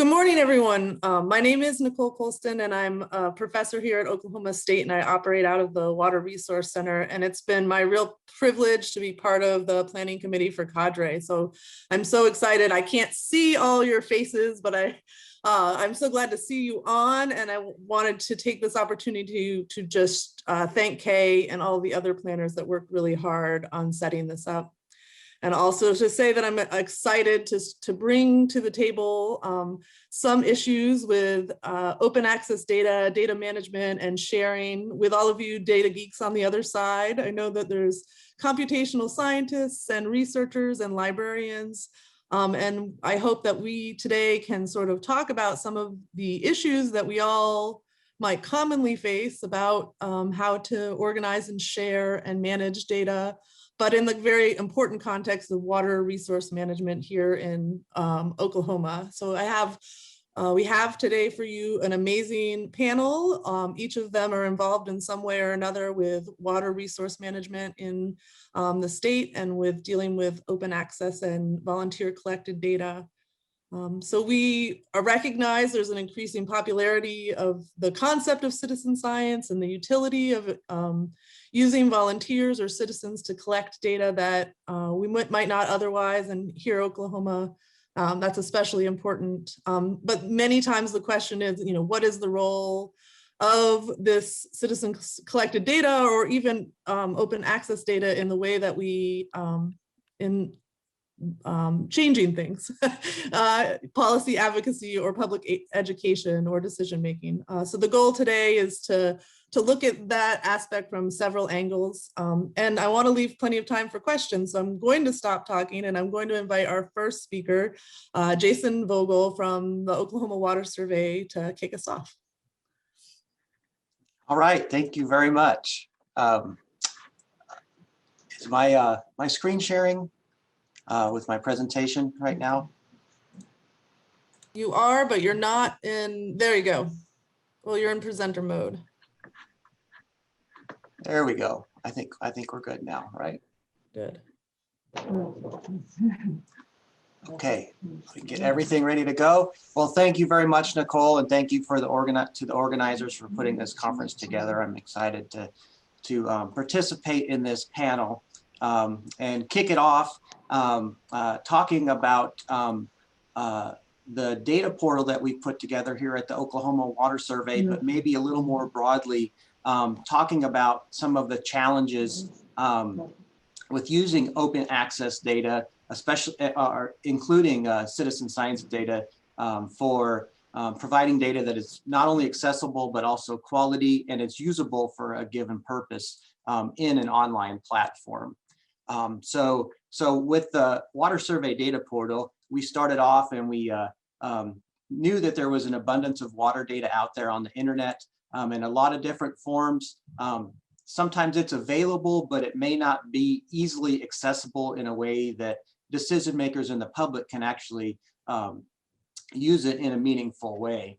Good morning, everyone. My name is Nicole Colston, and I'm a professor here at Oklahoma State, and I operate out of the Water Resource Center. And it's been my real privilege to be part of the planning committee for CADRE. So I'm so excited. I can't see all your faces, but I'm so glad to see you on. And I wanted to take this opportunity to just thank Kay and all the other planners that worked really hard on setting this up. And also to say that I'm excited to bring to the table some issues with open access data, data management, and sharing with all of you data geeks on the other side. I know that there's computational scientists and researchers and librarians. And I hope that we today can sort of talk about some of the issues that we all might commonly face about how to organize and share and manage data, but in the very important context of water resource management here in Oklahoma. So we have today for you an amazing panel. Each of them are involved in some way or another with water resource management in the state and with dealing with open access and volunteer collected data. So we recognize there's an increasing popularity of the concept of citizen science and the utility of using volunteers or citizens to collect data that we might not otherwise. And here in Oklahoma, that's especially important. But many times the question is, what is the role of this citizen collected data or even open access data in the way that we changing things, policy advocacy or public education or decision making. So the goal today is to look at that aspect from several angles. And I want to leave plenty of time for questions. So I'm going to stop talking and I'm going to invite our first speaker, Jason Vogel from the Oklahoma Water Survey, to kick us off. All right, thank you very much. Is my screen sharing with my presentation right now? You are, but you're not in, there you go. Well, you're in presenter mode. There we go. I think we're good now, right? Good. Okay, we can get everything ready to go. Well, thank you very much, Nicole, and thank you for the organizers for putting this conference together. I'm excited to participate in this panel and kick it off talking about the data portal that we put together here at the Oklahoma Water Survey, but maybe a little more broadly, talking about some of the challenges with using open access data, especially including citizen science data for providing data that is not only accessible, but also quality, and it's usable for a given purpose in an online platform. So with the Water Survey data portal, we started off and we knew that there was an abundance of water data out there on the internet in a lot of different forms. Sometimes it's available, but it may not be easily accessible in a way that decision makers and the public can actually use it in a meaningful way.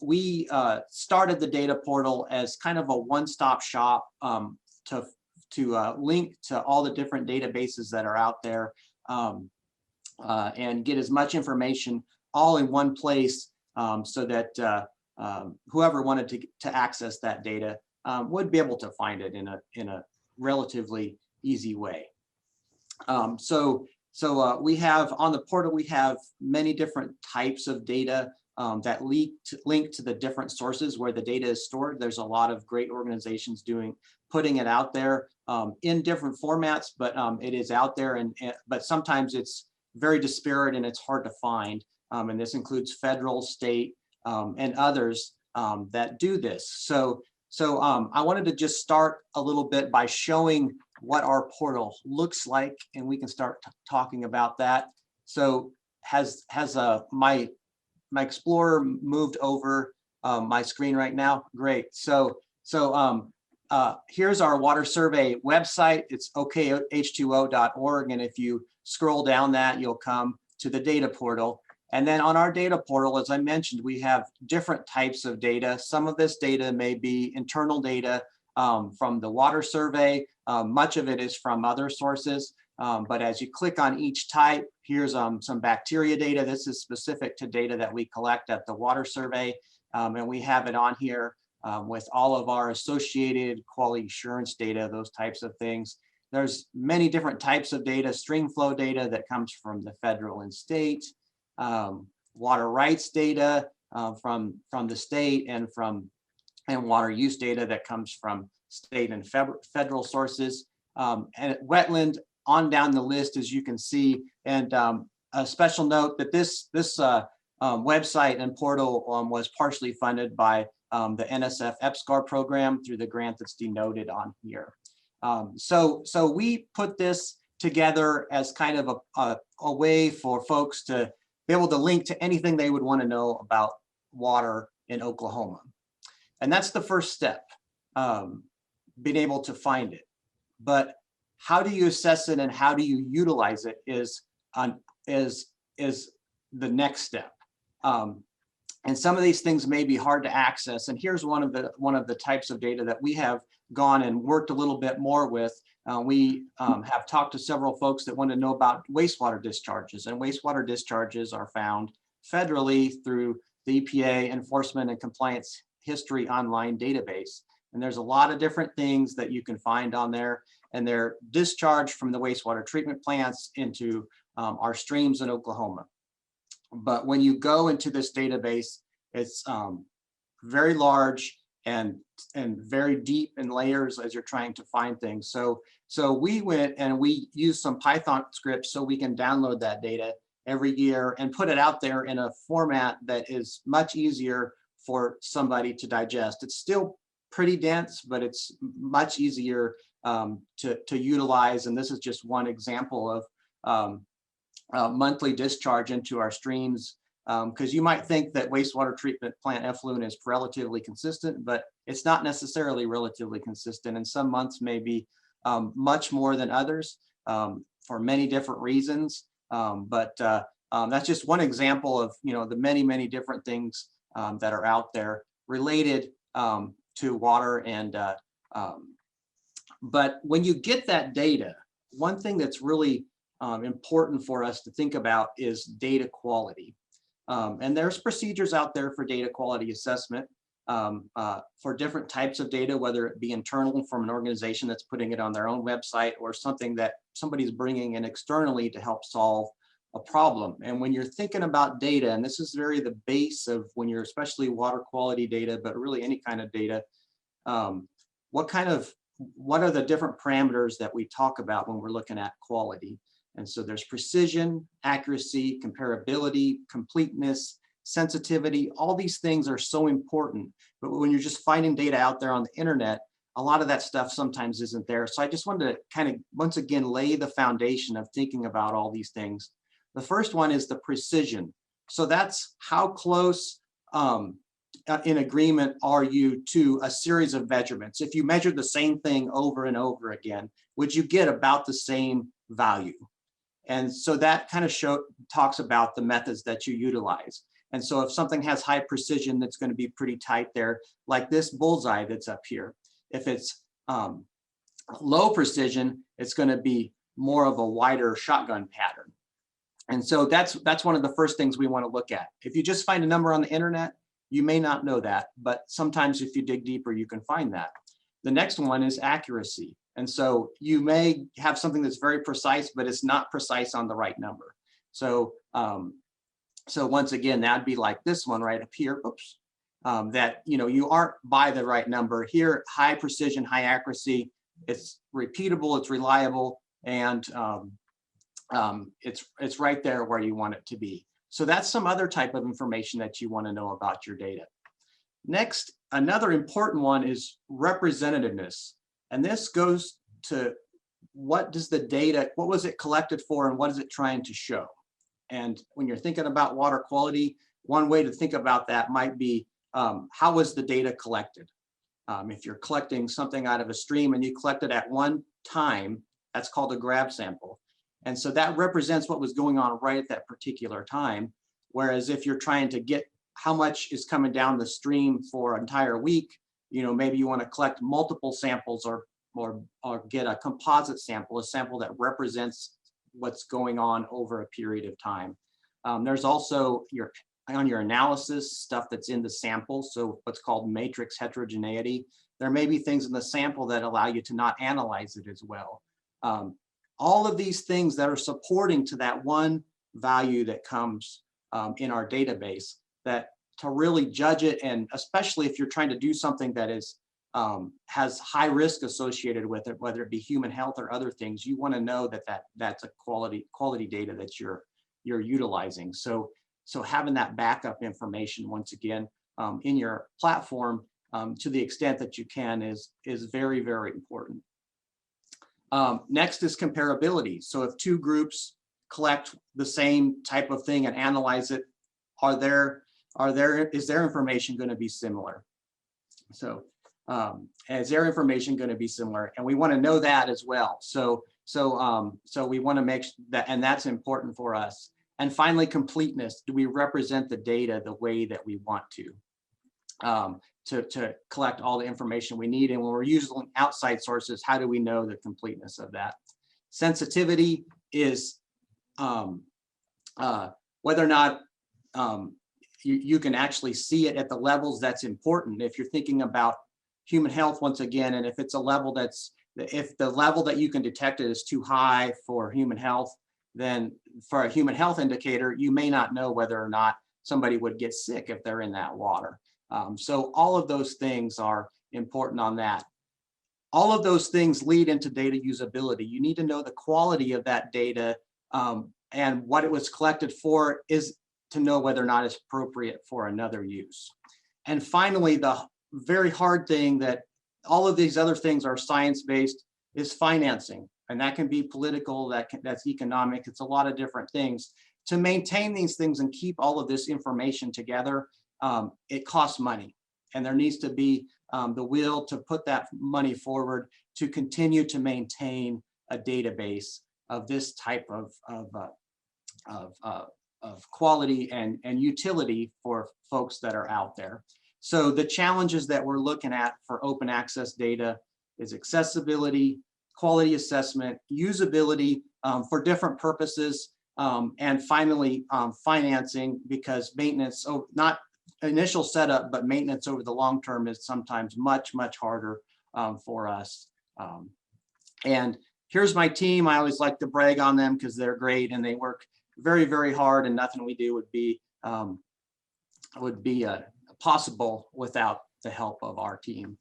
We started the data portal as kind of a one-stop shop to link to all the different databases that are out there and get as much information all in one place so that whoever wanted to access that data would be able to find it in a relatively easy way. We have on the portal, we have many different types of data that link to the different sources where the data is stored. There's a lot of great organizations putting it out there in different formats, but it is out there, but sometimes it's very disparate and it's hard to find. And this includes federal, state, and others that do this. So I wanted to just start a little bit by showing what our portal looks like, and we can start talking about that. So has my Explorer moved over my screen right now? Great. So here's our Water Survey website. It's okh2o.org, and if you scroll down that, you'll come to the data portal. And then on our data portal, as I mentioned, we have different types of data. Some of this data may be internal data from the Water Survey. Much of it is from other sources. But as you click on each type, here's some bacteria data. This is specific to data that we collect at the water survey. And we have it on here with all of our associated quality assurance data, those types of things. There's many different types of data, stream flow data that comes from the federal and state, water rights data from the state, and water use data that comes from state and federal sources, and wetland on down the list, as you can see. And a special note that this website and portal was partially funded by the NSF EPSCAR program through the grant that's denoted on here. So we put this together as kind of a way for folks to be able to link to anything they would want to know about water in Oklahoma. And that's the first step, being able to find it. But how do you assess it and how do you utilize it is the next step. And some of these things may be hard to access. And here's one of the types of data that we have gone and worked a little bit more with. We have talked to several folks that want to know about wastewater discharges, and wastewater discharges are found federally through the EPA Enforcement and Compliance History Online database. And there's a lot of different things that you can find on there, and they're discharged from the wastewater treatment plants into our streams in Oklahoma. But when you go into this database, it's very large and very deep in layers as you're trying to find things. So we went and we used some Python scripts so we can download that data every year and put it out there in a format that is much easier for somebody to digest. It's still pretty dense, but it's much easier to utilize. And this is just one example of monthly discharge into our streams, because you might think that wastewater treatment plant effluent is relatively consistent, but it's not necessarily relatively consistent. And some months may be much more than others for many different reasons. But that's just one example of the many different things that are out there related to water. And but when you get that data, one thing that's really important for us to think about is data quality. And there's procedures out there for data quality assessment for different types of data, whether it be internal from an organization that's putting it on their own website, or something that somebody's bringing in externally to help solve a problem. And when you're thinking about data, and this is very the base of when you're especially water quality data, but really any kind of data, what are the different parameters that we talk about when we're looking at quality? And so there's precision, accuracy, comparability, completeness, sensitivity. All these things are so important. But when you're just finding data out there on the internet, a lot of that stuff sometimes isn't there. So I just wanted to kind of, once again, lay the foundation of thinking about all these things. The first one is the precision. So that's how close in agreement are you to a series of measurements. If you measure the same thing over and over again, would you get about the same value? And so that kind of talks about the methods that you utilize. And so if something has high precision, that's going to be pretty tight there, like this bullseye that's up here. If it's low precision, it's going to be more of a wider shotgun pattern. And so that's one of the first things we want to look at. If you just find a number on the internet, you may not know that, but sometimes if you dig deeper, you can find that. The next one is accuracy. And so you may have something that's very precise, but it's not precise on the right number. So, so once again, that'd be like this one right up here. Oops, that you aren't by the right number here. High precision, high accuracy. It's repeatable, it's reliable, and it's right there where you want it to be. So that's some other type of information that you want to know about your data. Next, another important one is representativeness. And this goes to what does the data, what was it collected for, and what is it trying to show? And when you're thinking about water quality, one way to think about that might be how was the data collected? If you're collecting something out of a stream and you collect it at one time, that's called a grab sample. And so that represents what was going on right at that particular time. Whereas if you're trying to get how much is coming down the stream for an entire week, maybe you want to collect multiple samples or get a composite sample, a sample that represents what's going on over a period of time. There's also on your analysis stuff that's in the sample, so what's called matrix heterogeneity. There may be things in the sample that allow you to not analyze it as well. All of these things that are supporting to that one value that comes in our database, that to really judge it, and especially if you're trying to do something that is has high risk associated with it, whether it be human health or other things, you want to know that that's a quality data that you're utilizing. So having that backup information once again in your platform to the extent that you can is very, very important. Next is comparability. So if two groups collect the same type of thing and analyze it, is their information going to be similar? So is their information going to be similar? And we want to know that as well. So we want to make that, and that's important for us. And finally, completeness. Do we represent the data the way that we want to collect all the information we need? And when we're using outside sources, how do we know the completeness of that? Sensitivity is whether or not you can actually see it at the levels that's important. If you're thinking about human health once again, and if it's a level if the level that you can detect it is too high for human health, then for a human health indicator, you may not know whether or not somebody would get sick if they're in that water. So all of those things are important on that. All of those things lead into data usability. You need to know the quality of that data and what it was collected for, is to know whether or not it's appropriate for another use. And finally, the very hard thing that all of these other things are science-based is financing. And that can be political, that's economic, it's a lot of different things. To maintain these things and keep all of this information together, it costs money. And there needs to be the will to put that money forward to continue to maintain a database of this type of quality and utility for folks that are out there. So the challenges that we're looking at for open access data is accessibility, quality assessment, usability for different purposes, and finally financing, because maintenance, not initial setup, but maintenance over the long term is sometimes much, much harder for us. And here's my team. I always like to brag on them because they're great and they work very, very hard, and nothing we do would be possible without the help of our team.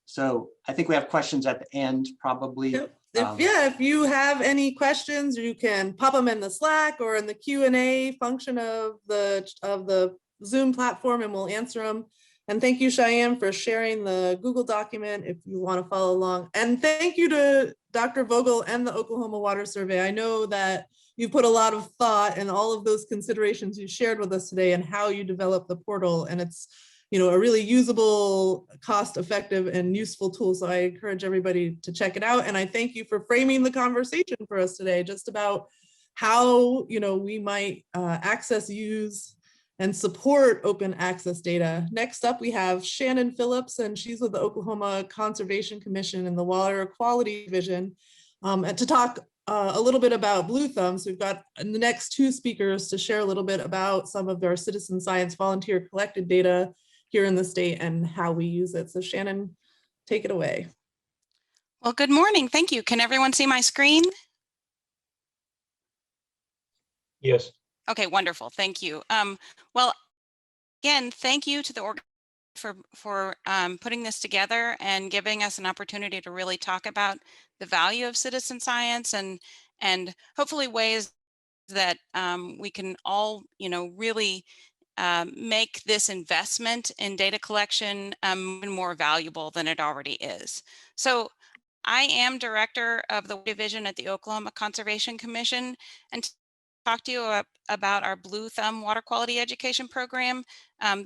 So I think we have questions at the end, probably. Yep. If you have any questions, you can pop them in the Slack or in the Q&A function of the Zoom platform, and we'll answer them. And thank you, Cheyenne, for sharing the Google document if you want to follow along. And thank you to Dr. Vogel and the Oklahoma Water Survey. I know that you put a lot of thought in all of those considerations you shared with us today and how you develop the portal. And it's, you know, a really usable, cost-effective, and useful tool. So I encourage everybody to check it out. And I thank you for framing the conversation for us today, just about how, you know, we might access, use, and support open access data. Next up, we have Shannon Phillips, and she's with the Oklahoma Conservation Commission and the Water Quality Division, and to talk a little bit about Blue Thumb. So we've got the next two speakers to share a little bit about some of their citizen science volunteer collected data here in the state and how we use it. So Shannon, take it away. Well, good morning. Thank you. Can everyone see my screen? Yes. Okay, wonderful. Thank you. Well, again, thank you to the organization for putting this together and giving us an opportunity to really talk about the value of citizen science and hopefully ways that we can all, you know, really make this investment in data collection even more valuable than it already is. So I am director of the division at the Oklahoma Conservation Commission, and to talk to you about our Blue Thumb water quality education program.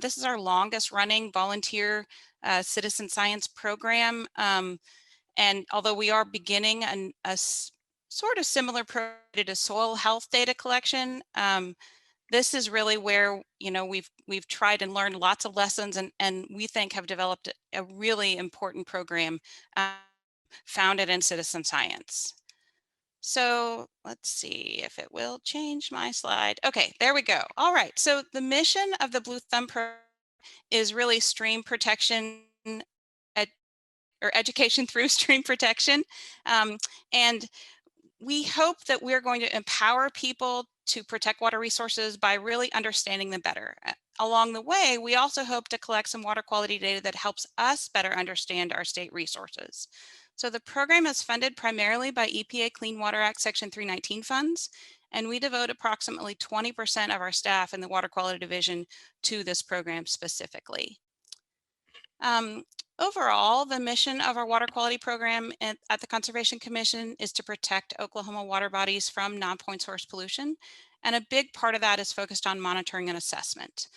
This is our longest running volunteer citizen science program. And although we are beginning a sort of similar program to soil health data collection, this is really where, you know, we've tried and learned lots of lessons, and we think have developed a really important program founded in citizen science. So let's see if it will change my slide. Okay, there we go. All right, so the mission of the Blue Thumb program is really stream protection or education through stream protection. And we hope that we're going to empower people to protect water resources by really understanding them better. Along the way, we also hope to collect some water quality data that helps us better understand our state resources. So the program is funded primarily by EPA Clean Water Act Section 319 funds, and we devote approximately 20% of our staff in the Water Quality Division to this program specifically. Overall, the mission of our water quality program at the Conservation Commission is to protect Oklahoma water bodies from non-point source pollution. And a big part of that is focused on monitoring and assessment.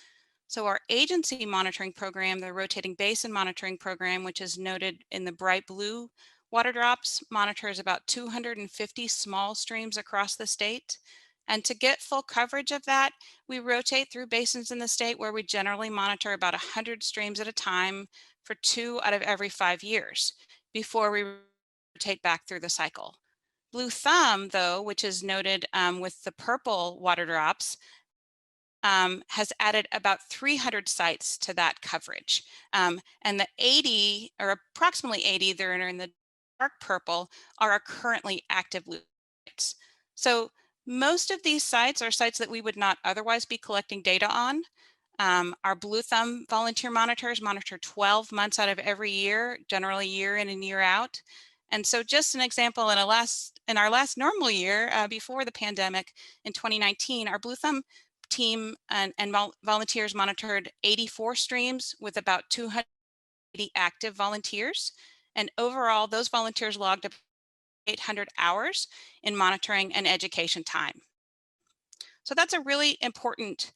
So our agency monitoring program, the Rotating Basin Monitoring Program, which is noted in the bright blue water drops, monitors about 250 small streams across the state. And to get full coverage of that, we rotate through basins in the state where we generally monitor about 100 streams at a time for 2 out of every 5 years before we rotate back through the cycle. Blue Thumb, though, which is noted with the purple water drops, has added about 300 sites to that coverage. And the 80, or approximately 80 that are in the dark purple, are our currently active blue sites. So most of these sites are sites that we would not otherwise be collecting data on. Our Blue Thumb volunteer monitors monitor 12 months out of every year, generally year in and year out. And so just an example, in our last normal year before the pandemic in 2019, our Blue Thumb team and volunteers monitored 84 streams with about 280 active volunteers. And overall, those volunteers logged 800 hours in monitoring and education time. So that's a really important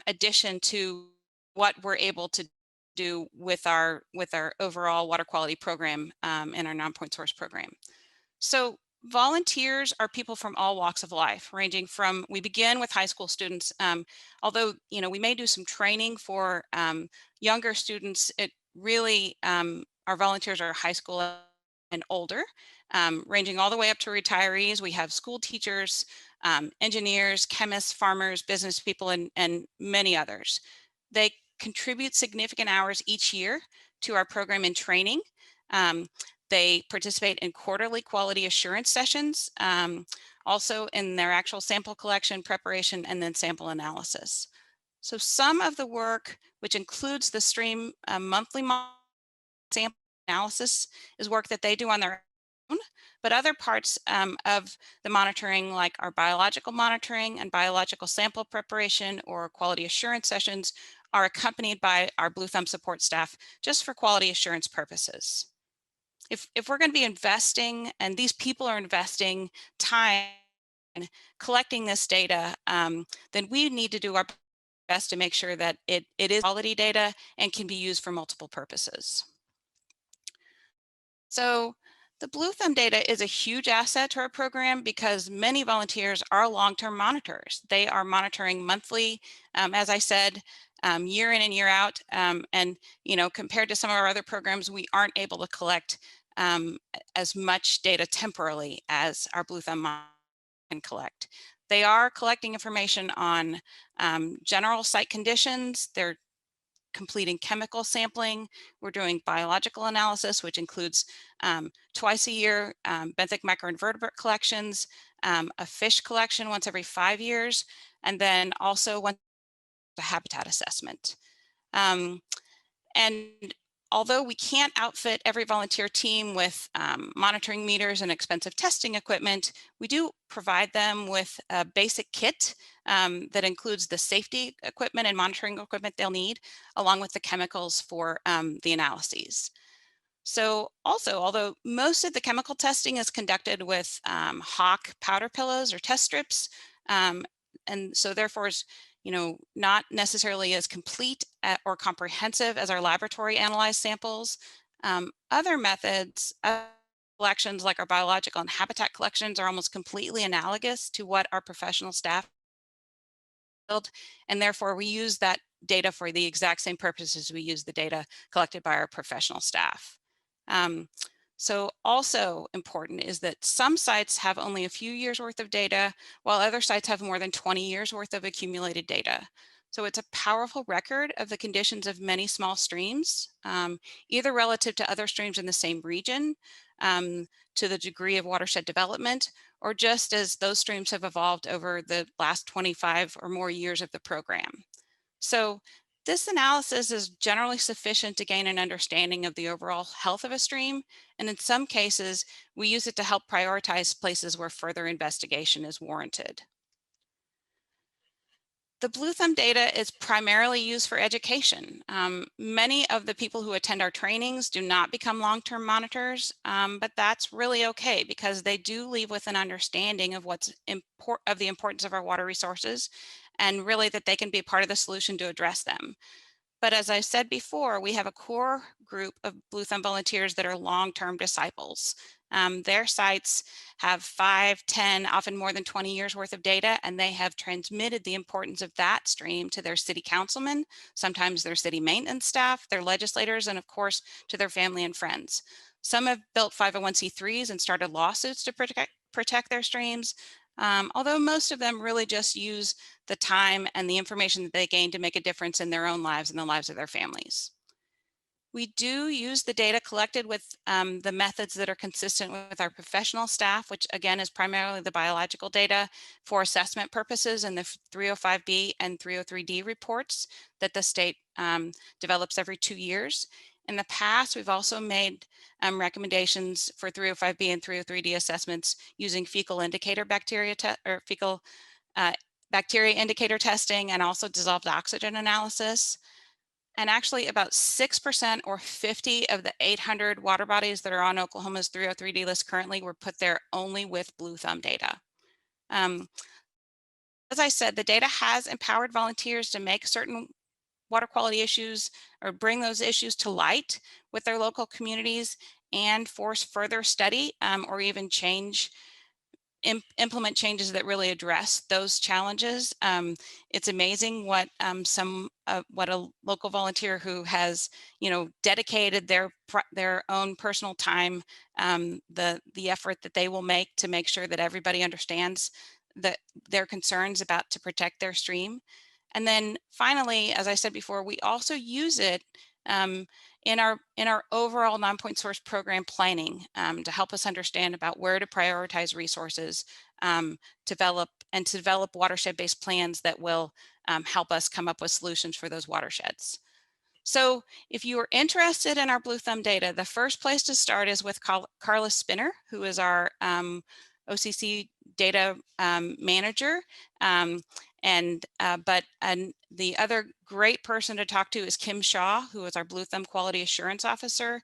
addition to what we're able to do with our overall water quality program and our non-point source program. So volunteers are people from all walks of life, ranging from, we begin with high school students, although, you know, we may do some training for younger students. It really, our volunteers are high school and older, ranging all the way up to retirees. We have school teachers, engineers, chemists, farmers, business people, and many others. They contribute significant hours each year to our program in training. They participate in quarterly quality assurance sessions, also in their actual sample collection, preparation, and then sample analysis. So some of the work, which includes the stream monthly sample analysis, is work that they do on their own, but other parts of the monitoring, like our biological monitoring and biological sample preparation or quality assurance sessions, are accompanied by our Blue Thumb support staff just for quality assurance purposes. If we're going to be investing, and these people are investing time in collecting this data, then we need to do our best to make sure that it is quality data and can be used for multiple purposes. So the Blue Thumb data is a huge asset to our program because many volunteers are long-term monitors. They are monitoring monthly, as I said, year in and year out. And, you know, compared to some of our other programs, we aren't able to collect as much data temporally as our Blue Thumb can collect. They are collecting information on general site conditions. They're completing chemical sampling. We're doing biological analysis, which includes twice a year benthic microinvertebrate collections, a fish collection once every 5 years, and then also once a habitat assessment. And although we can't outfit every volunteer team with monitoring meters and expensive testing equipment, we do provide them with a basic kit that includes the safety equipment and monitoring equipment they'll need, along with the chemicals for the analyses. So also, although most of the chemical testing is conducted with Hawk powder pillows or test strips, and so therefore is, you know, not necessarily as complete or comprehensive as our laboratory analyzed samples. Other methods of collections, like our biological and habitat collections, are almost completely analogous to what our professional staff build, and therefore we use that data for the exact same purposes we use the data collected by our professional staff. So also important is that some sites have only a few years worth of data, while other sites have more than 20 years worth of accumulated data. So it's a powerful record of the conditions of many small streams, either relative to other streams in the same region, to the degree of watershed development, or just as those streams have evolved over the last 25 or more years of the program. So this analysis is generally sufficient to gain an understanding of the overall health of a stream, and in some cases, we use it to help prioritize places where further investigation is warranted. The Blue Thumb data is primarily used for education. Many of the people who attend our trainings do not become long-term monitors, but that's really okay because they do leave with an understanding of of the importance of our water resources, and really that they can be part of the solution to address them. But as I said before, we have a core group of Blue Thumb volunteers that are long-term disciples. Their sites have 5, 10, often more than 20 years worth of data, and they have transmitted the importance of that stream to their city councilmen, sometimes their city maintenance staff, their legislators, and of course, to their family and friends. Some have built 501c3s and started lawsuits to protect their streams, although most of them really just use the time and the information that they gain to make a difference in their own lives and the lives of their families. We do use the data collected with the methods that are consistent with our professional staff, which again is primarily the biological data for assessment purposes in the 305B and 303D reports that the state develops every 2 years. In the past, we've also made recommendations for 305B and 303D assessments using fecal indicator bacteria or fecal bacteria indicator testing and also dissolved oxygen analysis. And actually about 6% or 50 of the 800 water bodies that are on Oklahoma's 303D list currently were put there only with Blue Thumb data. As I said, the data has empowered volunteers to make certain water quality issues or bring those issues to light with their local communities and force further study or even implement changes that really address those challenges. It's amazing what what a local volunteer who has, dedicated their own personal time, the effort that they will make to make sure that everybody understands their concerns about to protect their stream. And then finally, as I said before, we also use it in our overall non-point source program planning to help us understand about where to prioritize resources, develop watershed-based plans that will help us come up with solutions for those watersheds. So if you are interested in our Blue Thumb data, the first place to start is with Carla Spinner, who is our OCC data manager. But the other great person to talk to is Kim Shaw, who is our Blue Thumb Quality Assurance Officer.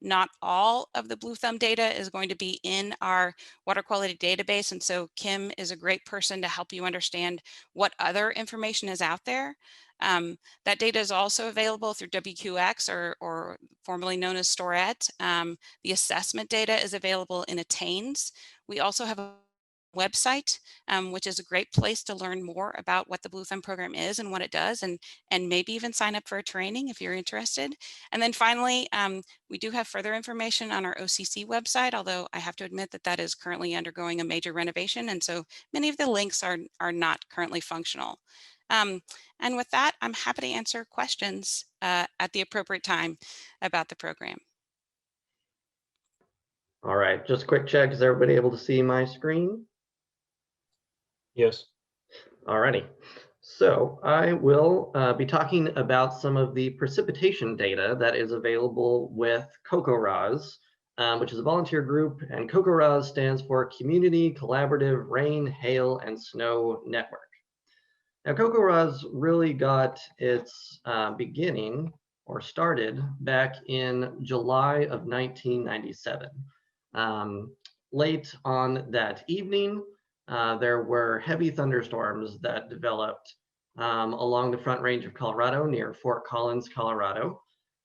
Not all of the Blue Thumb data is going to be in our water quality database, and so Kim is a great person to help you understand what other information is out there. That data is also available through WQX or formerly known as Storette. The assessment data is available in Attains. We also have a website, which is a great place to learn more about what the Blue Thumb program is and what it does, and maybe even sign up for a training if you're interested. And then finally, we do have further information on our OCC website, although I have to admit that that is currently undergoing a major renovation, and so many of the links are not currently functional. And with that, I'm happy to answer questions at the appropriate time about the program. All right, just a quick check. Is everybody able to see my screen? Yes. All righty. So I will be talking about some of the precipitation data that is available with Cocoroz, which is a volunteer group, and Cocoroz stands for Community Collaborative Rain, Hail, and Snow Network. Now, Cocoroz really got its beginning or started back in July of 1997. Late on that evening, there were heavy thunderstorms that developed along the Front Range of Colorado near Fort Collins, Colorado.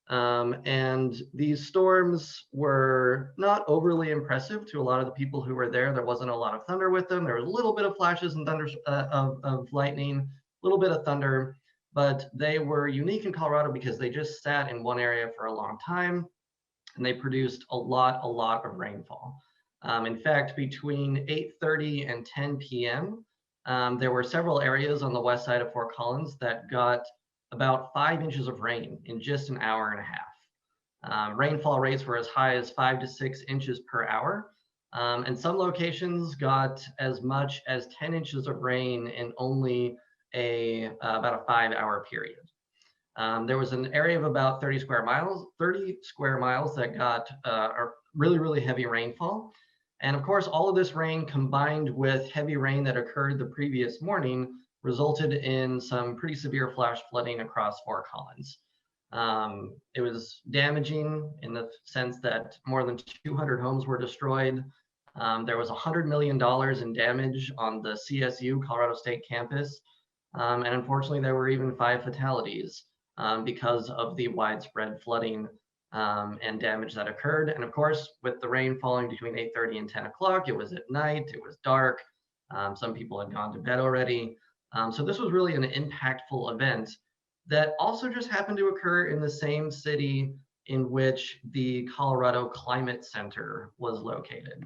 And these storms were not overly impressive to a lot of the people who were there. There wasn't a lot of thunder with them. There was a little bit of flashes and thunder of lightning, a little bit of thunder, but they were unique in Colorado because they just sat in one area for a long time. and they produced a lot of rainfall. In fact, between 8:30 and 10 p.m., there were several areas on the west side of Fort Collins that got about 5 inches of rain in just an hour and a half. Rainfall rates were as high as 5 to 6 inches per hour. And some locations got as much as 10 inches of rain in only about a 5-hour period. There was an area of about 30 square miles that got really heavy rainfall. And of course, all of this rain combined with heavy rain that occurred the previous morning resulted in some pretty severe flash flooding across Fort Collins. It was damaging in the sense that more than 200 homes were destroyed. There was $100 million in damage on the CSU, Colorado State campus. And unfortunately, there were even 5 fatalities because of the widespread flooding and damage that occurred. And of course, with the rain falling between 8:30 and 10 o'clock, it was at night, it was dark. Some people had gone to bed already. So this was really an impactful event that also just happened to occur in the same city in which the Colorado Climate Center was located.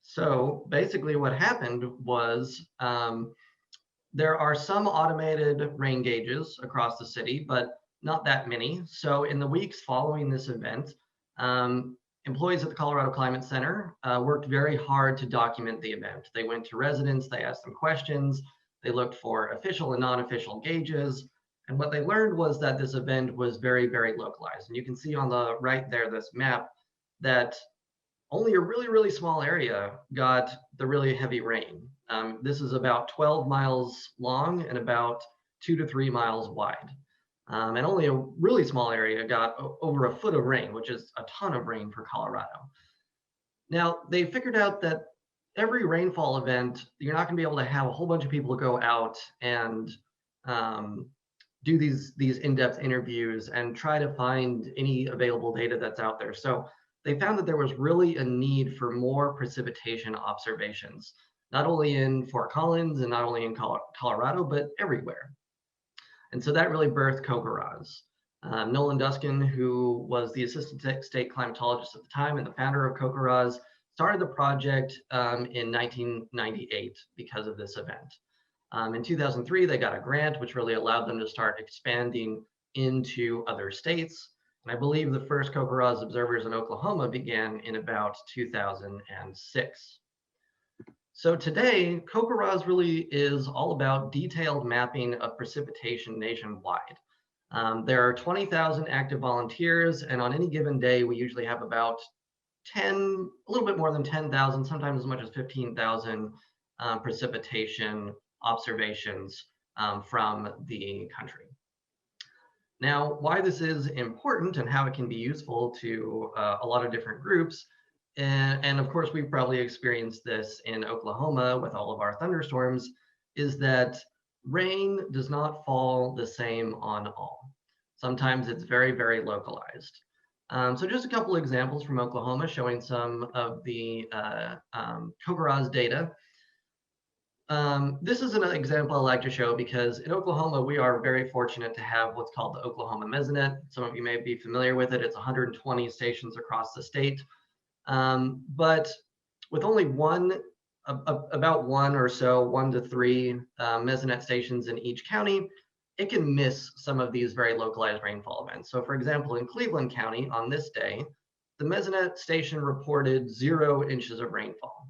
So basically what happened was there are some automated rain gauges across the city, but not that many. So in the weeks following this event, employees at the Colorado Climate Center worked very hard to document the event. They went to residents, they asked them questions, they looked for official and non-official gauges. And what they learned was that this event was very localized. And you can see on the right there, this map, that only a really small area got the really heavy rain. This is about 12 miles long and about 2 to 3 miles wide. And only a really small area got over a foot of rain, which is a ton of rain for Colorado. Now, they figured out that every rainfall event, you're not gonna be able to have a whole bunch of people go out and do these in-depth interviews and try to find any available data that's out there. So they found that there was really a need for more precipitation observations, not only in Fort Collins and not only in Colorado, but everywhere. And so that really birthed Cocoroz. Nolan Duskin, who was the assistant state climatologist at the time and the founder of Cocoroz, started the project in 1998 because of this event. In 2003, they got a grant, which really allowed them to start expanding into other states. And I believe the first Cocoroz observers in Oklahoma began in about 2006. So today, Cocoroz really is all about detailed mapping of precipitation nationwide. There are 20,000 active volunteers, and on any given day, we usually have about a little bit more than 10,000, sometimes as much as 15,000 precipitation observations from the country. Now, why this is important and how it can be useful to a lot of different groups, and of course, we've probably experienced this in Oklahoma with all of our thunderstorms, is that rain does not fall the same on all. Sometimes it's very localized. So just a couple examples from Oklahoma showing some of the Cocoroz data. This is an example I like to show because in Oklahoma, we are very fortunate to have what's called the Oklahoma Mesonet. Some of you may be familiar with it. It's 120 stations across the state. But with only about 1 to 3 Mesonet stations in each county, it can miss some of these very localized rainfall events. So for example, in Cleveland County on this day, the Mesonet station reported 0 inches of rainfall.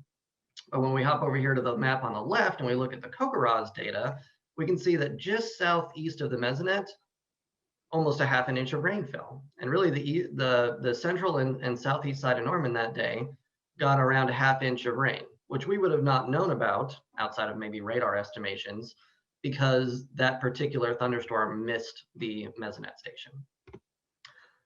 But when we hop over here to the map on the left and we look at the Cocoroz data, we can see that just southeast of the Mesonet, almost a ½ inch of rain fell. And really the central and southeast side of Norman that day got around a ½ inch of rain, which we would have not known about outside of maybe radar estimations because that particular thunderstorm missed the Mesonet station.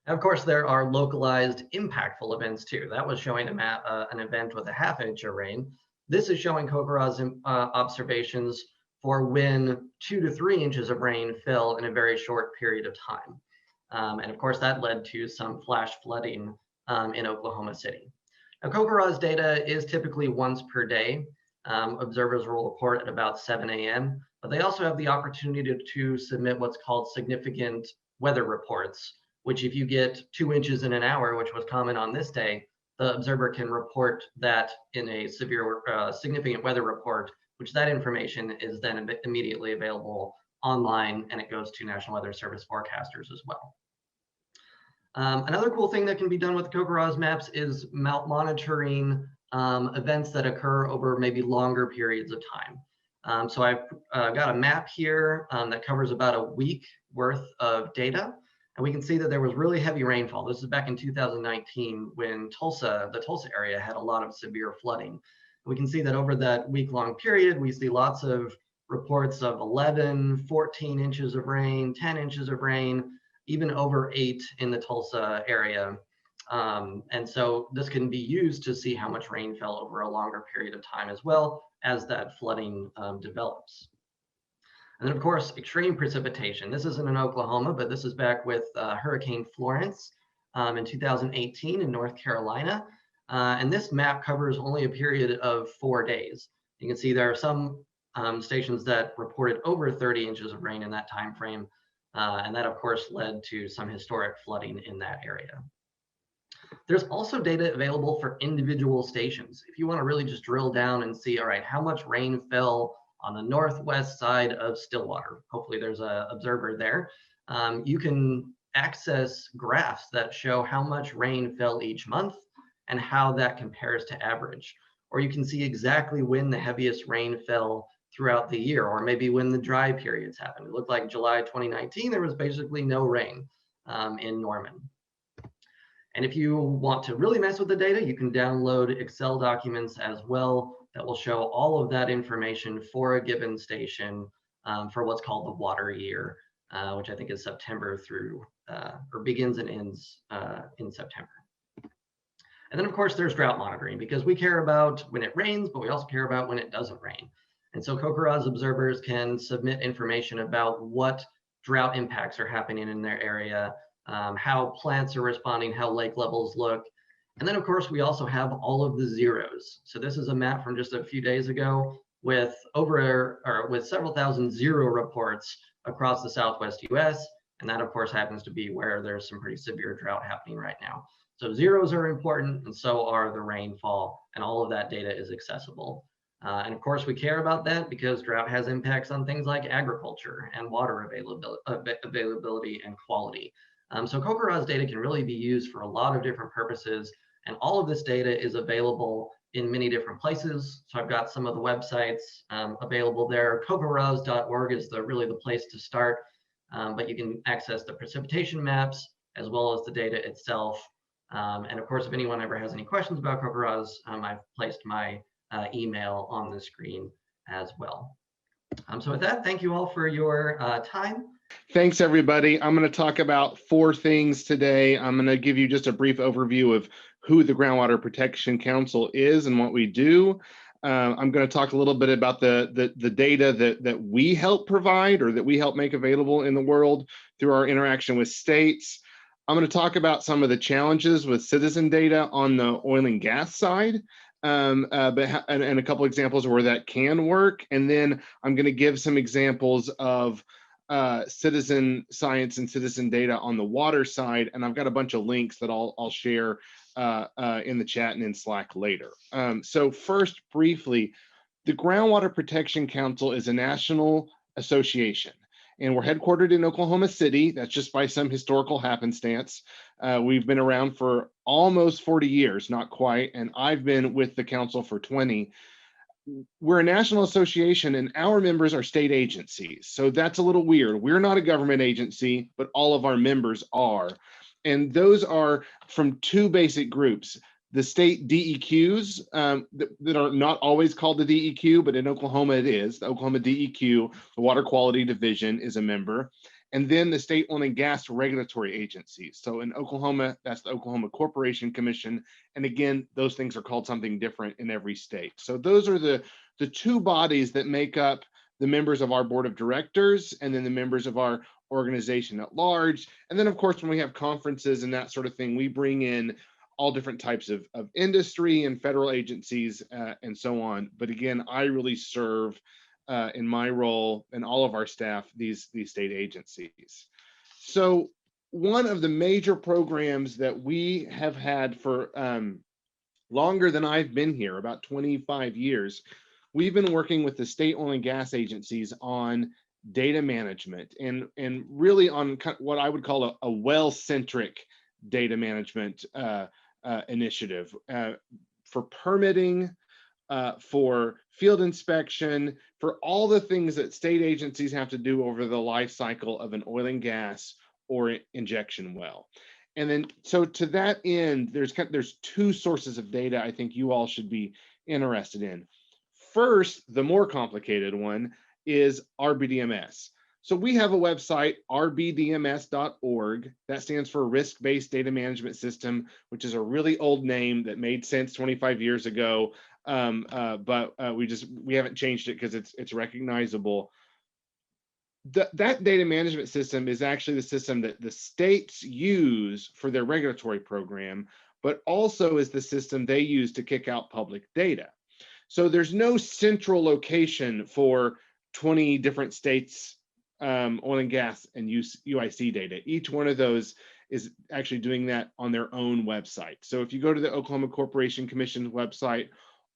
And of course, there are localized impactful events too. That was showing an event with a ½ inch of rain. This is showing Cocoroz observations for when 2 to 3 inches of rain fell in a very short period of time. And of course, that led to some flash flooding in Oklahoma City. Now, Cocoroz data is typically once per day. Observers will report at about 7 a.m., but they also have the opportunity to submit what's called significant weather reports which if you get 2 inches in an hour, which was common on this day, the observer can report that in a severe, significant weather report, which that information is then immediately available online, and it goes to National Weather Service forecasters as well. Another cool thing that can be done with Cocoroz maps is monitoring events that occur over maybe longer periods of time. So I've got a map here that covers about a week worth of data. And we can see that there was really heavy rainfall. This is back in 2019 when the Tulsa area had a lot of severe flooding. We can see that over that week-long period, we see lots of reports of 11, 14 inches of rain, 10 inches of rain, even over 8 in the Tulsa area. And so this can be used to see how much rain fell over a longer period of time as well as that flooding develops. And then of course, extreme precipitation. This isn't in Oklahoma, but this is back with Hurricane Florence in 2018 in North Carolina. And this map covers only a period of 4 days. You can see there are some stations that reported over 30 inches of rain in that time frame. And that of course led to some historic flooding in that area. There's also data available for individual stations. If you want to really just drill down and see, all right, how much rain fell on the northwest side of Stillwater. Hopefully there's an observer there. You can access graphs that show how much rain fell each month and how that compares to average. Or you can see exactly when the heaviest rain fell throughout the year, or maybe when the dry periods happened. It looked like July 2019, there was basically no rain in Norman. And if you want to really mess with the data, you can download Excel documents as well that will show all of that information for a given station for what's called the water year, which I think is September through, or begins and ends in September. And then of course there's drought monitoring, because we care about when it rains, but we also care about when it doesn't rain. And so Cocoroz observers can submit information about what drought impacts are happening in their area, how plants are responding, how lake levels look. And then of course, we also have all of the zeros. So this is a map from just a few days ago with with several thousand zero reports across the Southwest US. And that of course happens to be where there's some pretty severe drought happening right now. So zeros are important, and so are the rainfall, and all of that data is accessible. And of course, we care about that because drought has impacts on things like agriculture and water availability and quality. So Cocoroz data can really be used for a lot of different purposes, and all of this data is available in many different places. So I've got some of the websites available there. Cocoroz.org is really the place to start, but you can access the precipitation maps as well as the data itself. And of course, if anyone ever has any questions about Cocoroz, I've placed my email on the screen as well. So with that, thank you all for your time. Thanks, everybody. I'm going to talk about 4 things today. I'm going to give you just a brief overview of who the Groundwater Protection Council is and what we do. I'm going to talk a little bit about the data that we help provide, or that we help make available in the world through our interaction with states. I'm going to talk about some of the challenges with citizen data on the oil and gas side, and a couple examples of where that can work. And then I'm going to give some examples of citizen science and citizen data on the water side. And I've got a bunch of links that I'll share in the chat and in Slack later. So first, briefly, the Groundwater Protection Council is a national association, and we're headquartered in Oklahoma City. That's just by some historical happenstance. We've been around for almost 40 years, not quite, and I've been with the council for 20. We're a national association, and our members are state agencies. So that's a little weird. We're not a government agency, but all of our members are. And those are from 2 basic groups: the state DEQs that are not always called the DEQ, but in Oklahoma it is. The Oklahoma DEQ, the Water Quality Division, is a member. And then the state oil and gas regulatory agencies. So in Oklahoma, that's the Oklahoma Corporation Commission. And again, those things are called something different in every state. So those are the 2 bodies that make up the members of our board of directors, and then the members of our organization at large. And then of course, when we have conferences and that sort of thing, we bring in all different types of industry and federal agencies and so on. But again, I really serve in my role, and all of our staff, these state agencies. So one of the major programs that we have had for longer than I've been here, about 25 years, we've been working with the state oil and gas agencies on data management and really on what I would call a well-centric data management initiative for permitting, for field inspection, for all the things that state agencies have to do over the life cycle of an oil and gas or injection well. And then, so to that end, there's two sources of data I think you all should be interested in. First, the more complicated one is RBDMS. So we have a website, rbdms.org. That stands for Risk-Based Data Management System, which is a really old name that made sense 25 years ago, but we haven't changed it because it's recognizable. That data management system is actually the system that the states use for their regulatory program, but also is the system they use to kick out public data. So there's no central location for 20 different states' oil and gas and UIC data. Each one of those is actually doing that on their own website. So if you go to the Oklahoma Corporation Commission's website,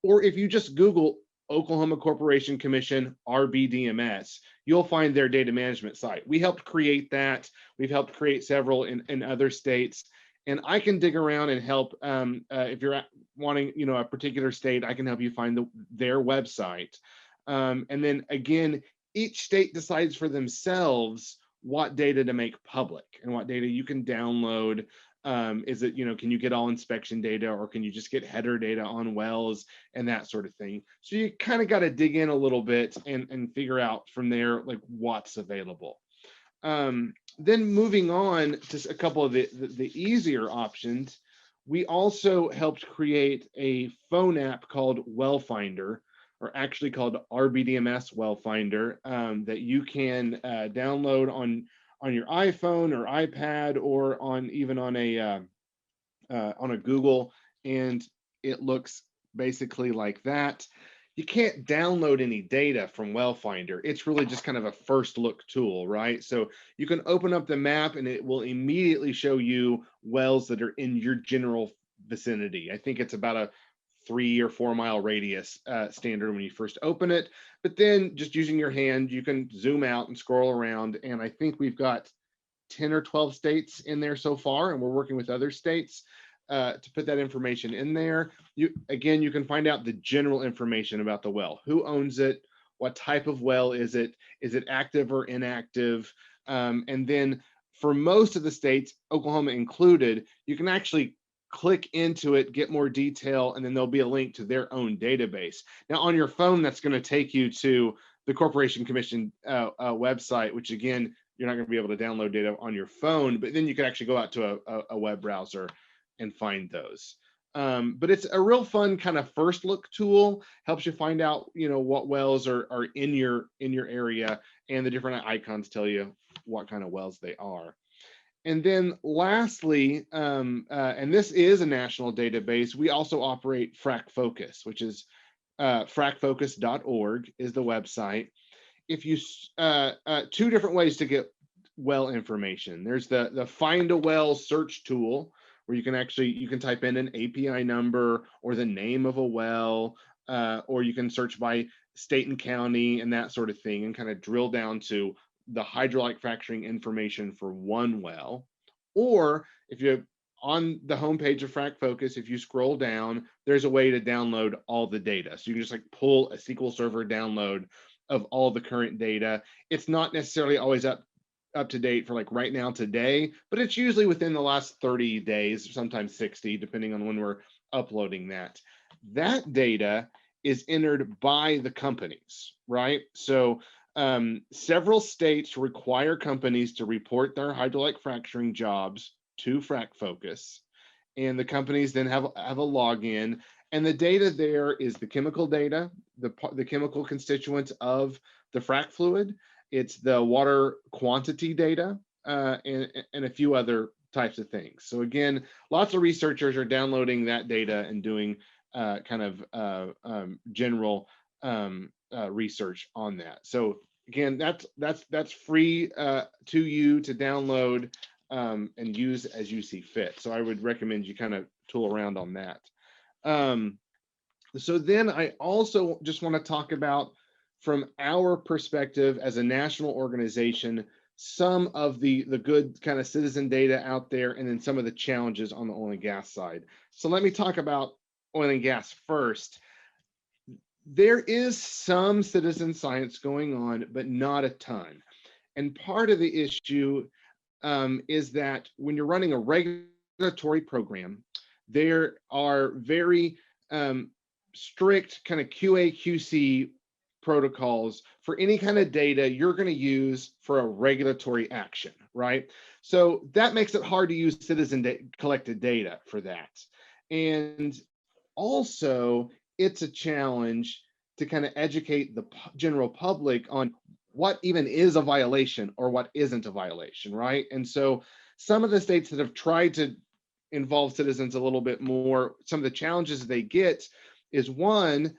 or if you just Google Oklahoma Corporation Commission RBDMS, you'll find their data management site. We helped create that. We've helped create several in other states. And I can dig around and help if you're wanting, a particular state, I can help you find their website. And then again, each state decides for themselves what data to make public and what data you can download. Is it, can you get all inspection data, or can you just get header data on wells and that sort of thing? So you kind of got to dig in a little bit and figure out from there, like, what's available. Then moving on to a couple of the easier options, we also helped create a phone app called Well Finder, or actually called RBDMS Well Finder, that you can download on your iPhone or iPad, or even on a Google, and it looks basically like that. You can't download any data from Well Finder. It's really just kind of a first look tool, right? So you can open up the map and it will immediately show you wells that are in your general vicinity. I think it's about a 3 or 4 mile radius standard when you first open it, but then just using your hand, you can zoom out and scroll around. And I think we've got 10 or 12 states in there so far, and we're working with other states to put that information in there. You can find out the general information about the well: who owns it, what type of well is it active or inactive, and then for most of the states, Oklahoma included, you can actually click into it, get more detail, and then there'll be a link to their own database. Now on your phone, that's going to take you to the Corporation Commission website, which again, you're not going to be able to download data on your phone, but then you can actually go out to a web browser and find those. But it's a real fun kind of first look tool. Helps you find out, what wells are in your area, and the different icons tell you what kind of wells they are. And then lastly, and this is a national database, we also operate Frac Focus, which is fracfocus.org is the website. If you two different ways to get well information. There's the find a well search tool, where you can type in an API number or the name of a well, or you can search by state and county and that sort of thing, and kind of drill down to the hydraulic fracturing information for one well. Or if you're on the homepage of Frac Focus, if you scroll down, there's a way to download all the data. So you can just pull a SQL Server download of all the current data. It's not necessarily always up to date for right now today, but it's usually within the last 30 days, sometimes 60, depending on when we're uploading that. That data is entered by the companies, right? So several states require companies to report their hydraulic fracturing jobs to Frac Focus, and the companies then have a login, and the data there is the chemical data, the chemical constituents of the frac fluid. It's the water quantity data, and a few other types of things. So again, lots of researchers are downloading that data and doing general research on that. So again, that's free to you to download. and use as you see fit. So I would recommend you kind of tool around on that. So then I also just want to talk about, from our perspective as a national organization, some of the good kind of citizen data out there, and then some of the challenges on the oil and gas side. So let me talk about oil and gas first. There is some citizen science going on, but not a ton. And part of the issue is that when you're running a regulatory program, there are very strict kind of QA, QC protocols for any kind of data you're going to use for a regulatory action, right? So that makes it hard to use citizen collected data for that. And also, it's a challenge to kind of educate the general public on what even is a violation or what isn't a violation, right? And so some of the states that have tried to involve citizens a little bit more, some of the challenges they get is, one,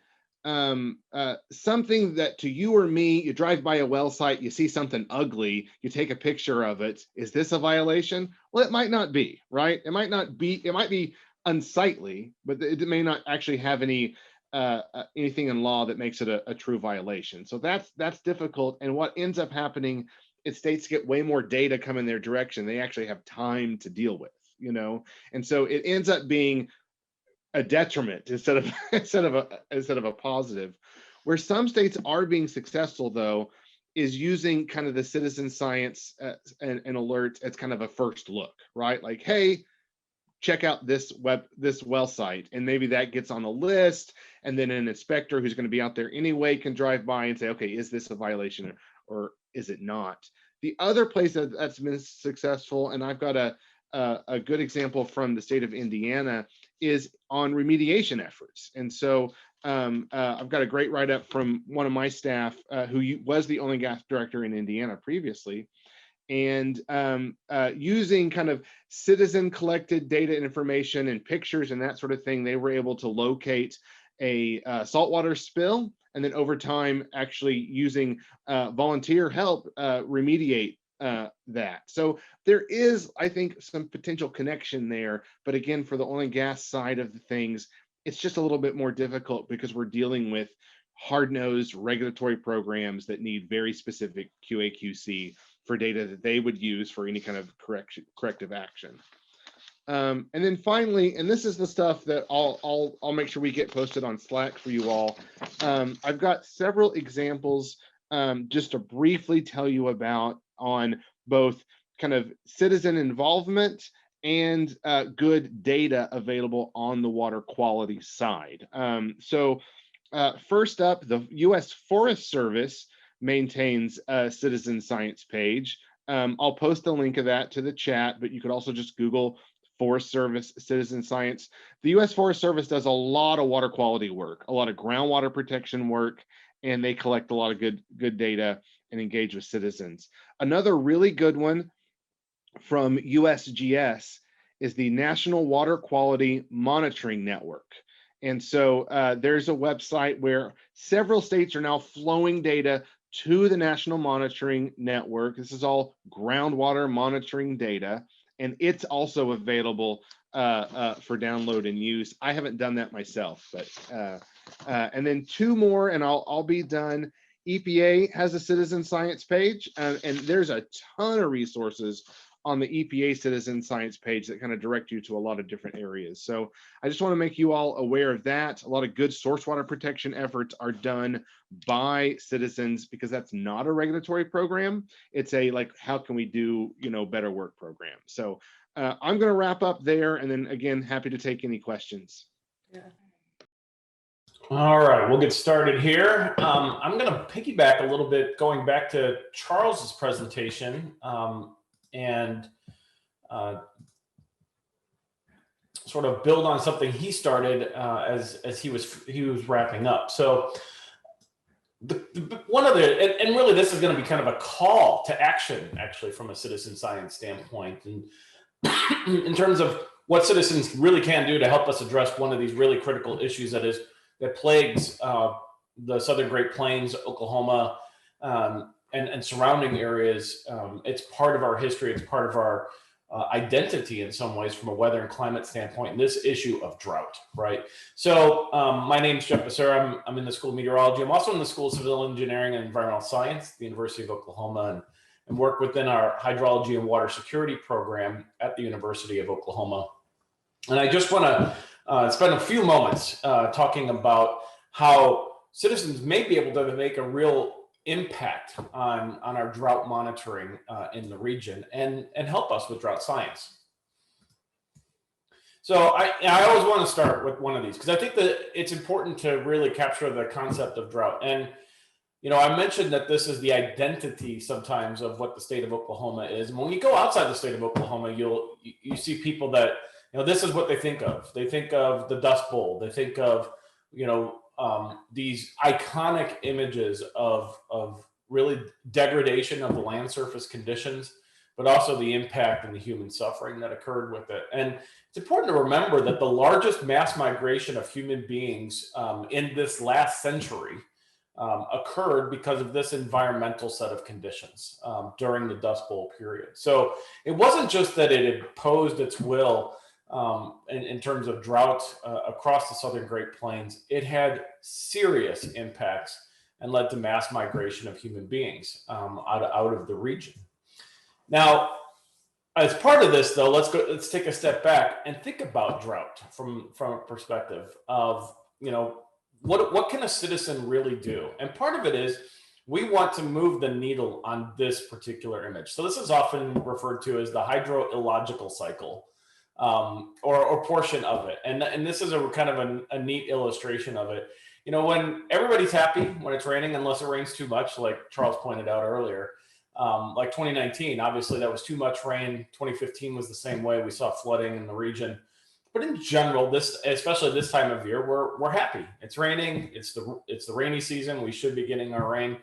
something that to you or me, you drive by a well site, you see something ugly, you take a picture of it. Is this a violation? Well, it might not be, right? It might be unsightly, but it may not actually have any anything in law that makes it a true violation. So that's difficult. And what ends up happening is states get way more data come in their direction. They actually have time to deal with, you know, and so it ends up being a detriment instead of a positive. Where some states are being successful, though, is using kind of the citizen science and alerts as kind of a first look, right? Like, hey, check out this well site, and maybe that gets on the list, and then an inspector who's going to be out there anyway can drive by and say, okay, is this a violation or is it not? The other place that's been successful, and I've got a good example from the state of Indiana, is on remediation efforts. And so I've got a great write-up from one of my staff who was the oil and gas director in Indiana previously, and using kind of citizen collected data and information and pictures and that sort of thing, they were able to locate a saltwater spill, and then over time actually using volunteer help remediate that. So there is, I think, some potential connection there. But again, for the oil and gas side of the things, it's just a little bit more difficult because we're dealing with hard-nosed regulatory programs that need very specific QA/QC for data that they would use for any kind of corrective action. And then finally, and this is the stuff that I'll make sure we get posted on Slack for you all. I've got several examples just to briefly tell you about on both kind of citizen involvement and good data available on the water quality side. First up, the U.S. Forest Service maintains a citizen science page. I'll post a link of that to the chat, but you could also just Google Forest Service citizen science. The U.S. Forest Service does a lot of water quality work, a lot of groundwater protection work, and they collect a lot of good data and engage with citizens. Another really good one from USGS is the National Water Quality Monitoring Network. And so there's a website where several states are now flowing data to the National Monitoring Network. This is all groundwater monitoring data, and it's also available for download and use. I haven't done that myself, but and then two more, and I'll be done. EPA has a citizen science page, and there's a ton of resources on the EPA citizen science page that kind of direct you to a lot of different areas. So I just want to make you all aware of that. A lot of good source water protection efforts are done by citizens because that's not a regulatory program. It's a like, how can we do, better work program. So I'm going to wrap up there, and then again, happy to take any questions. Yeah. All right, we'll get started here. I'm going to piggyback a little bit, going back to Charles's presentation, and sort of build on something he started as he was wrapping up. So one of the, and really this is going to be kind of a call to action, actually, from a citizen science standpoint, and in terms of what citizens really can do to help us address one of these really critical issues that plagues the Southern Great Plains, Oklahoma, and surrounding areas. It's part of our history. It's part of identity in some ways from a weather and climate standpoint in this issue of drought, right? So my name is Jeff Becerra. I'm in the School of Meteorology. I'm also in the School of Civil Engineering and Environmental Science at the University of Oklahoma, and work within our hydrology and water security program at the University of Oklahoma. And I just want to spend a few moments talking about how citizens may be able to make a real impact on our drought monitoring in the region and help us with drought science. So I always want to start with one of these because I think that it's important to really capture the concept of drought. And, you know, I mentioned that this is the identity sometimes of what the state of Oklahoma is. And when you go outside the state of Oklahoma, you see people that, you know, this is what they think of. They think of the Dust Bowl. They think of, you know, these iconic images of really degradation of the land surface conditions, but also the impact and the human suffering that occurred with it. And it's important to remember that the largest mass migration of human beings in this last century occurred because of this environmental set of conditions during the Dust Bowl period. So it wasn't just that it imposed its will in terms of drought across the southern Great Plains. It had serious impacts and led to mass migration of human beings out of the region. Now, as part of this, though, let's take a step back and think about drought from a perspective of, you know, what can a citizen really do? And part of it is we want to move the needle on this particular image. So this is often referred to as the hydrological cycle. Or portion of it. And this is a kind of a neat illustration of it. You know, when everybody's happy when it's raining, unless it rains too much, like Charles pointed out earlier, like 2019, obviously that was too much rain. 2015 was the same way. We saw flooding in the region. But in general, especially this time of year, we're happy. It's raining. It's the rainy season. We should be getting our rain.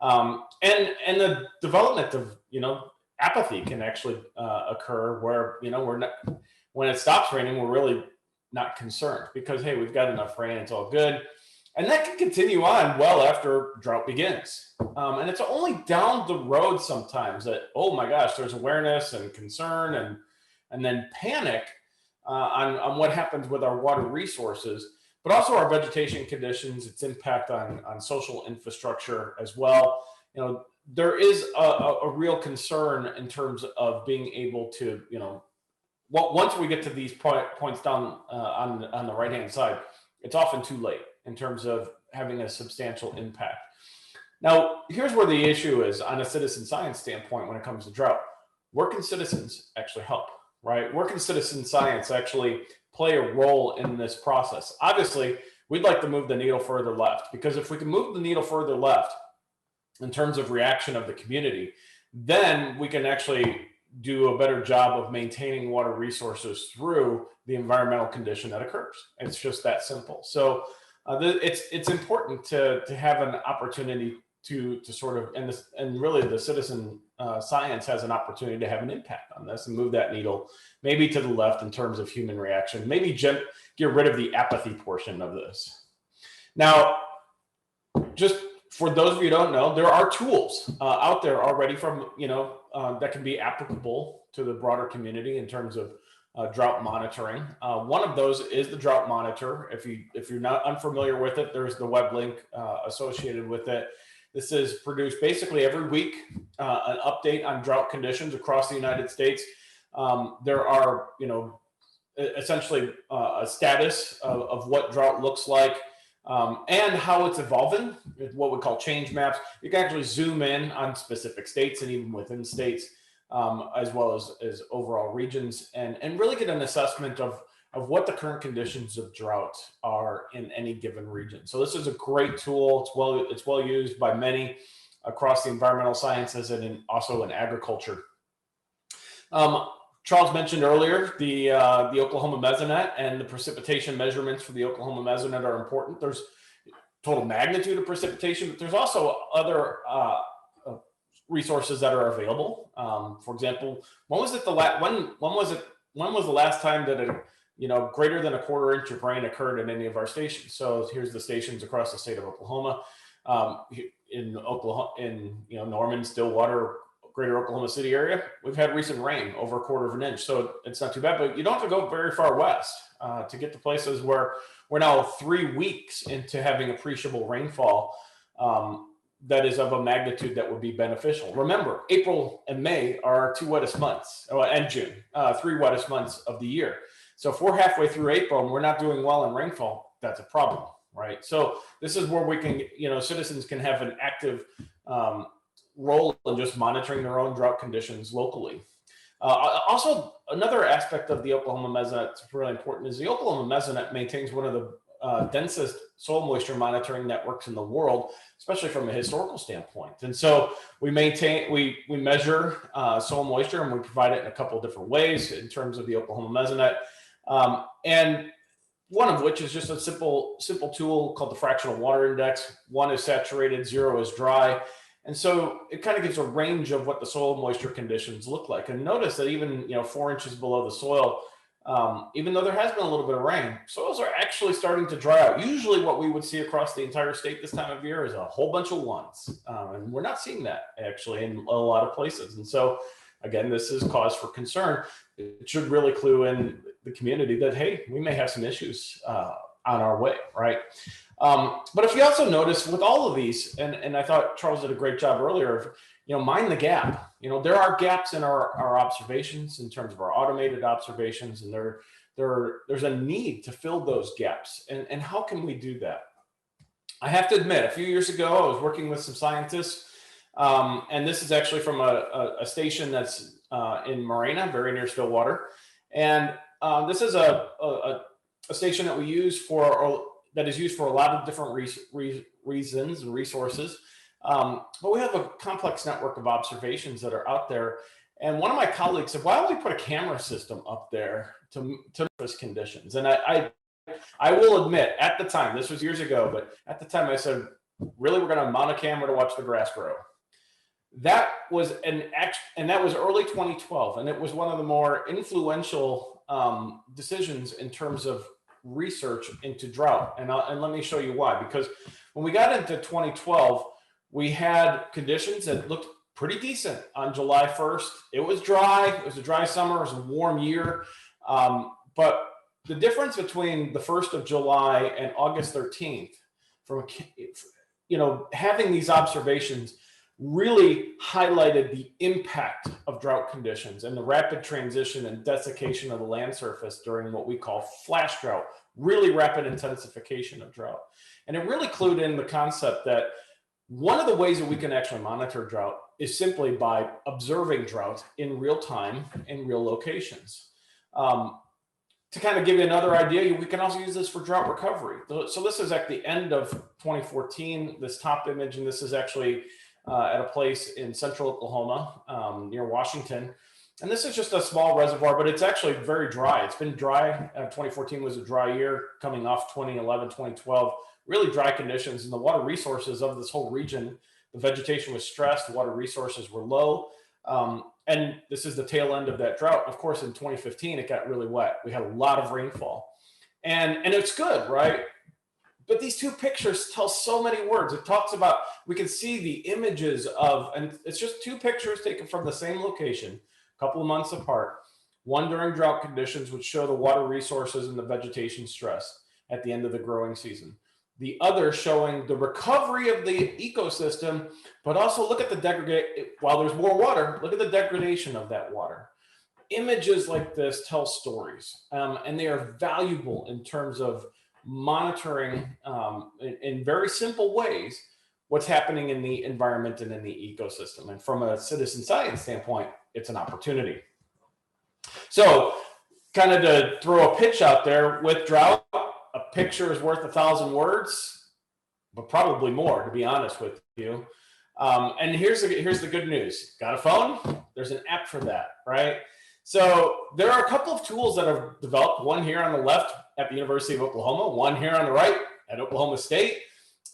And the development of, you know, apathy can actually occur where, you know, when it stops raining, we're really not concerned because, hey, we've got enough rain, it's all good. And that can continue on well after drought begins. And it's only down the road sometimes that, oh my gosh, there's awareness and concern and then panic on what happens with our water resources, but also our vegetation conditions, its impact on social infrastructure as well. You know, there is a real concern in terms of being able to, you know, once we get to these points down on the right-hand side, it's often too late in terms of having a substantial impact. Now, here's where the issue is on a citizen science standpoint when it comes to drought. Where can citizens actually help, right? Where can citizen science actually play a role in this process? Obviously, we'd like to move the needle further left, because if we can move the needle further left in terms of reaction of the community, then we can actually do a better job of maintaining water resources through the environmental condition that occurs. It's just that simple. So it's important to have an opportunity to sort of, and really the citizen science has an opportunity to have an impact on this and move that needle maybe to the left in terms of human reaction, maybe get rid of the apathy portion of this. Now, just for those of you who don't know, there are tools out there already from, you know, that can be applicable to the broader community in terms of drought monitoring. One of those is the Drought Monitor. If you're not unfamiliar with it, there's the web link associated with it. This is produced basically every week, an update on drought conditions across the United States. There are, you know, essentially a status of what drought looks like. And how it's evolving, what we call change maps. You can actually zoom in on specific states and even within states, as well as overall regions, and really get an assessment of what the current conditions of drought are in any given region. So this is a great tool. It's well used by many across the environmental sciences and also in agriculture. Charles mentioned earlier the Oklahoma Mesonet, and the precipitation measurements for the Oklahoma Mesonet are important. There's total magnitude of precipitation, but there's also other resources that are available. For example, when was the last time that greater than a quarter inch of rain occurred in any of our stations? So here's the stations across the state of Oklahoma. In Norman, Stillwater, greater Oklahoma City area, we've had recent rain over 1/4 of an inch. So it's not too bad, but you don't have to go very far west to get to places where we're now 3 weeks into having appreciable rainfall that is of a magnitude that would be beneficial. Remember, April and May are our 2 wettest months, and June, 3 wettest months of the year. So if we're halfway through April and we're not doing well in rainfall, that's a problem, right? So this is where we can, citizens can have an active role in just monitoring their own drought conditions locally. Also, another aspect of the Oklahoma Mesonet that's really important is the Oklahoma Mesonet maintains one of the densest soil moisture monitoring networks in the world, especially from a historical standpoint. And so we measure soil moisture, and we provide it in a couple of different ways in terms of the Oklahoma Mesonet. And one of which is just a simple tool called the fractional water index. 1 is saturated, 0 is dry. And so it kind of gives a range of what the soil moisture conditions look like. And notice that even 4 inches below the soil, even though there has been a little bit of rain, soils are actually starting to dry out. Usually what we would see across the entire state this time of year is a whole bunch of 1s. And we're not seeing that actually in a lot of places. And so again, this is cause for concern. It should really clue in the community that, hey, we may have some issues on our way, right? But if you also notice with all of these, and I thought Charles did a great job earlier of, mind the gap. There are gaps in our observations in terms of our automated observations, and there's a need to fill those gaps. And how can we do that? I have to admit, a few years ago, I was working with some scientists, and this is actually from a station that's in Marina, very near Stillwater. And this is a station that we use that is used for a lot of different reasons and resources. But we have a complex network of observations that are out there. And one of my colleagues said, why don't we put a camera system up there to surface conditions? And I will admit, at the time, this was years ago, but at the time I said, really, we're going to mount a camera to watch the grass grow. That was that was early 2012. And it was one of the more influential decisions in terms of research into drought. And let me show you why. Because when we got into 2012, we had conditions that looked pretty decent on July 1st. It was dry. It was a dry summer. It was a warm year. But the difference between the 1st of July and August 13th, from having these observations really highlighted the impact of drought conditions and the rapid transition and desiccation of the land surface during what we call flash drought, really rapid intensification of drought. And it really clued in the concept that one of the ways that we can actually monitor drought is simply by observing drought in real time in real locations. To kind of give you another idea, we can also use this for drought recovery. So this is at the end of 2014, this top image, and this is actually at a place in central Oklahoma near Washington. And this is just a small reservoir, but it's actually very dry. It's been dry. 2014 was a dry year coming off 2011, 2012, really dry conditions. And the water resources of this whole region, the vegetation was stressed, the water resources were low. And this is the tail end of that drought. Of course, in 2015, it got really wet. We had a lot of rainfall. And it's good, right? But these two pictures tell so many words. It talks about, we can see the images of, and it's just 2 pictures taken from the same location, a couple of months apart. One during drought conditions, which show the water resources and the vegetation stress at the end of the growing season. The other showing the recovery of the ecosystem, but also look at the degradation. While there's more water, look at the degradation of that water. Images like this tell stories, and they are valuable in terms of monitoring in very simple ways what's happening in the environment and in the ecosystem. And from a citizen science standpoint, it's an opportunity. So kind of to throw a pitch out there, with drought, a picture is worth 1,000 words, but probably more, to be honest with you. And here's the good news. Got a phone? There's an app for that, right? So there are a couple of tools that are developed, one here on the left at the University of Oklahoma, one here on the right at Oklahoma State,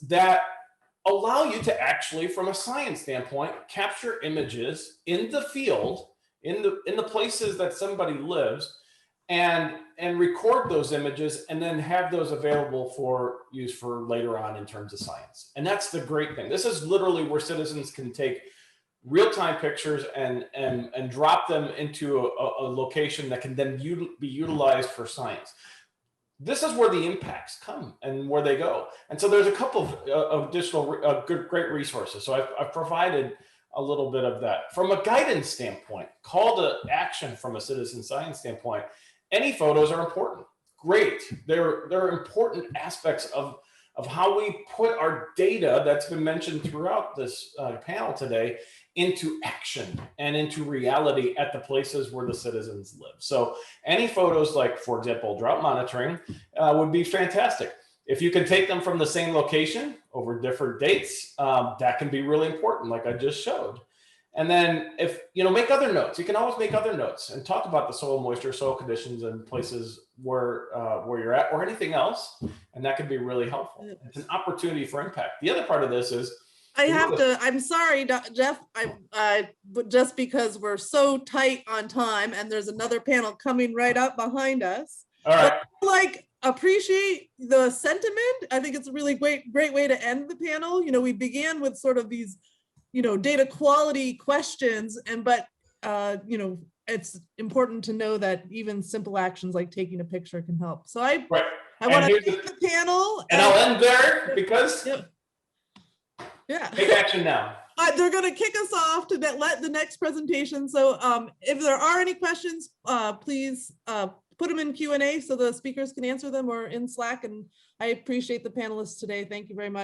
that allow you to actually, from a science standpoint, capture images in the field, in the places that somebody lives, and record those images, and then have those available for use for later on in terms of science. And that's the great thing. This is literally where citizens can take real-time pictures and drop them into a location that can then be utilized for science. This is where the impacts come and where they go. And so there's a couple of additional great resources. So I've provided a little bit of that. From a guidance standpoint, call to action from a citizen science standpoint, any photos are important. Great. They're important aspects of how we put our data that's been mentioned throughout this panel today into action and into reality at the places where the citizens live. So any photos like, for example, drought monitoring would be fantastic. If you can take them from the same location over different dates, that can be really important, like I just showed. And then if, make other notes, you can always make other notes and talk about the soil moisture, soil conditions and places where you're at or anything else. And that can be really helpful. It's an opportunity for impact. The other part of this is, I'm sorry, Jeff, but just because we're so tight on time and there's another panel coming right up behind us. All right. But, appreciate the sentiment. I think it's a really great way to end the panel. We began with sort of these, data quality questions, but it's important to know that even simple actions like taking a picture can help. So I want to thank the panel. And I'll end there because yeah. Take action now. They're going to kick us off to let the next presentation. So if there are any questions, please put them in Q&A so the speakers can answer them or in Slack. And I appreciate the panelists today. Thank you very much.